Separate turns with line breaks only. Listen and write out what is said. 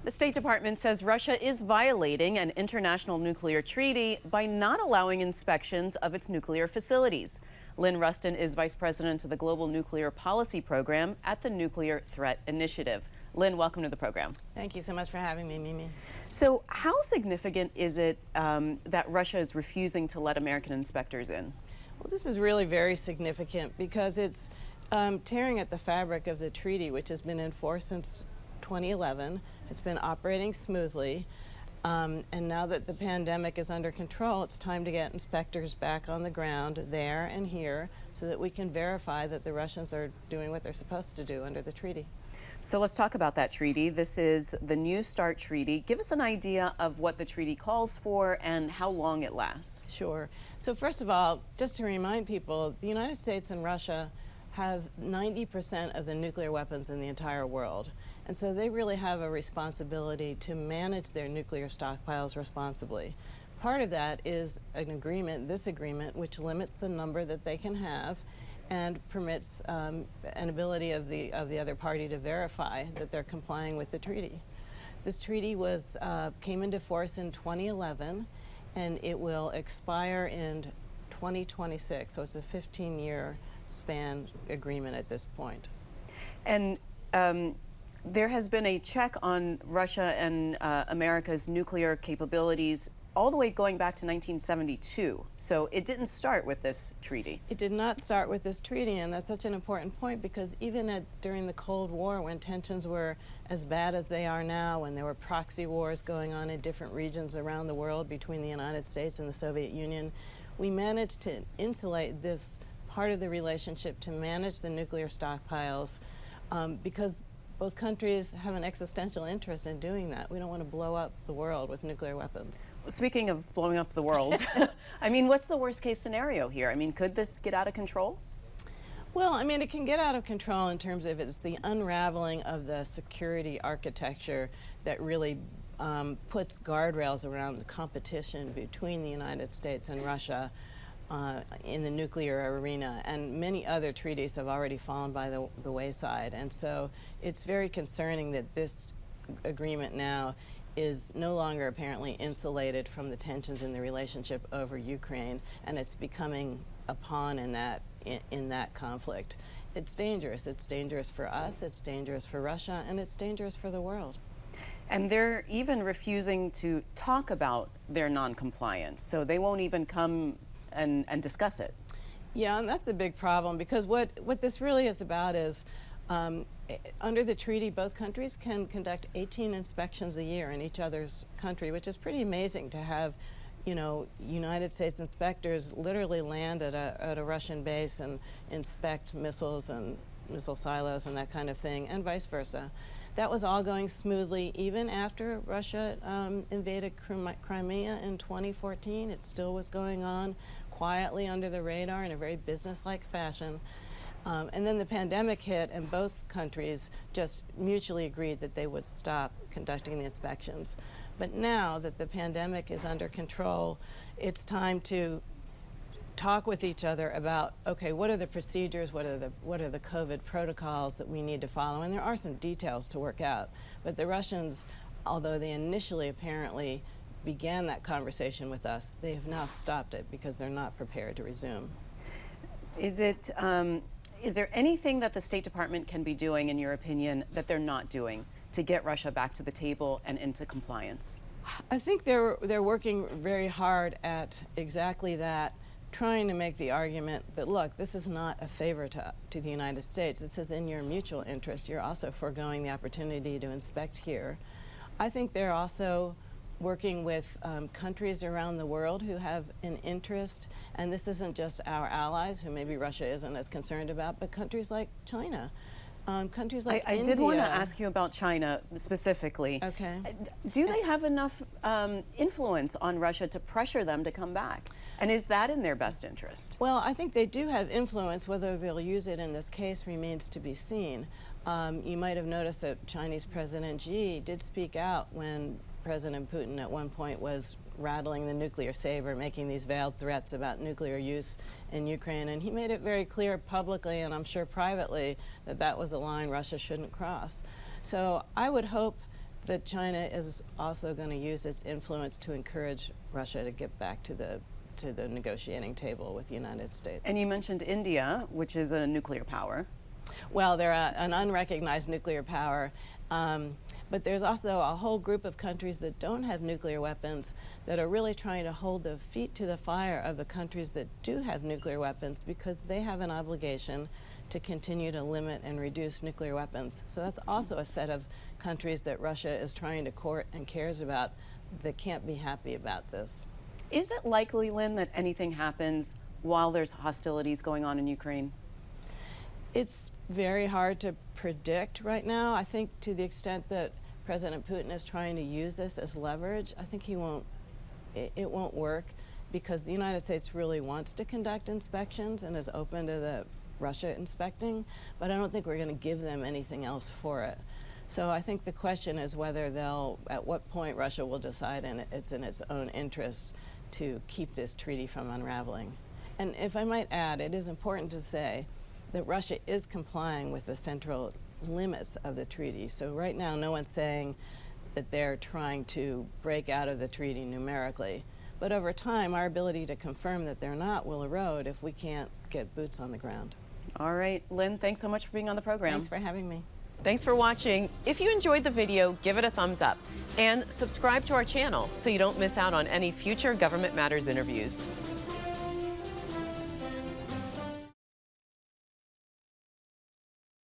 The State Department says Russia is violating an international nuclear treaty by not allowing inspections of its nuclear facilities. Lynn Rusten is Vice President of the Global Nuclear Policy Program at the Nuclear Threat Initiative. Lynn, welcome to the program.
Thank you so much for having me, Mimi.
So how significant is it that Russia is refusing to let American inspectors in?
Well, this is really very significant because it's tearing at the fabric of the treaty, which has been in force since 2011. It's been operating smoothly. And now that the pandemic is under control, it's time to get inspectors back on the ground there and here so that we can verify that the Russians are doing what they're supposed to do under the treaty.
So let's talk about that treaty. This is the New START treaty. Give us an idea of what the treaty calls for and how long it lasts.
Sure. So first of all, just to remind people, the United States and Russia have 90% of the nuclear weapons in the entire world. And so they really have a responsibility to manage their nuclear stockpiles responsibly. Part of that is an agreement, this agreement, which limits the number that they can have and permits an ability of the other party to verify that they're complying with the treaty. This treaty came into force in 2011, and it will expire in 2026, so it's a 15-year span agreement at this point.
And there has been a check on Russia and America's nuclear capabilities all the way going back to 1972. So it didn't start with this treaty.
It did not start with this treaty, and that's such an important point because even during the Cold War, when tensions were as bad as they are now, when there were proxy wars going on in different regions around the world between the United States and the Soviet Union, we managed to insulate this part of the relationship to manage the nuclear stockpiles because both countries have an existential interest in doing that. We don't want to blow up the world with nuclear weapons.
Speaking of blowing up the world, I mean, what's the worst case scenario here? I mean, could this get out of control?
Well, I mean, it can get out of control in terms of it's the unraveling of the security architecture that really puts guardrails around the competition between the United States and Russia in the nuclear arena, and many other treaties have already fallen by the wayside. And so it's very concerning that this agreement now is no longer apparently insulated from the tensions in the relationship over Ukraine, and it's becoming a pawn in that conflict. It's dangerous. It's dangerous for us, it's dangerous for Russia, and it's dangerous for the world.
And they're even refusing to talk about their non-compliance, so they won't even come and discuss it.
Yeah, and that's the big problem, because what this really is about is under the treaty, both countries can conduct 18 inspections a year in each other's country, which is pretty amazing to have, you know, United States inspectors literally land at a Russian base and inspect missiles and missile silos and that kind of thing, and vice versa. That was all going smoothly even after Russia invaded Crimea in 2014. It still was going on quietly under the radar in a very business-like fashion. And then the pandemic hit, and both countries just mutually agreed that they would stop conducting the inspections. But now that the pandemic is under control, it's time to talk with each other about, okay, what are the procedures, what are the COVID protocols that we need to follow, and there are some details to work out. But the Russians, although they initially apparently began that conversation with us, they have now stopped it because they're not prepared to resume.
Is there anything that the State Department can be doing, in your opinion, that they're not doing to get Russia back to the table and into compliance?
I think they're working very hard at exactly that, trying to make the argument that, look, this is not a favor to the United States. This is in your mutual interest. You're also foregoing the opportunity to inspect here. I think they're also working with countries around the world who have an interest, and this isn't just our allies, who maybe Russia isn't as concerned about, but countries like China. Countries like India.
I did want to ask you about China specifically.
Okay.
Do they have enough influence on Russia to pressure them to come back? And is that in their best interest?
Well, I think they do have influence. Whether they'll use it in this case remains to be seen. You might have noticed that Chinese President Xi did speak out when President Putin at one point was rattling the nuclear saber, making these veiled threats about nuclear use in Ukraine. And he made it very clear publicly, and I'm sure privately, that that was a line Russia shouldn't cross. So I would hope that China is also going to use its influence to encourage Russia to get back to the negotiating table with the United States.
And you mentioned India, which is a nuclear power.
Well, they're an unrecognized nuclear power, but there's also a whole group of countries that don't have nuclear weapons that are really trying to hold their feet to the fire of the countries that do have nuclear weapons, because they have an obligation to continue to limit and reduce nuclear weapons. So that's also a set of countries that Russia is trying to court and cares about that can't be happy about this.
Is it likely, Lynn, that anything happens while there's hostilities going on in Ukraine?
It's very hard to predict right now. I think to the extent that President Putin is trying to use this as leverage, I think it won't work, because the United States really wants to conduct inspections and is open to the Russia inspecting, but I don't think we're going to give them anything else for it. So I think the question is whether at what point Russia will decide it's in its own interest to keep this treaty from unraveling. And if I might add, it is important to say that Russia is complying with the central limits of the treaty. So right now, no one's saying that they're trying to break out of the treaty numerically. But over time, our ability to confirm that they're not will erode if we can't get boots on the ground.
All right, Lynn, thanks so much for being on the program.
Thanks for having me.
Thanks for watching. If you enjoyed the video, give it a thumbs up and subscribe to our channel so you don't miss out on any future Government Matters interviews.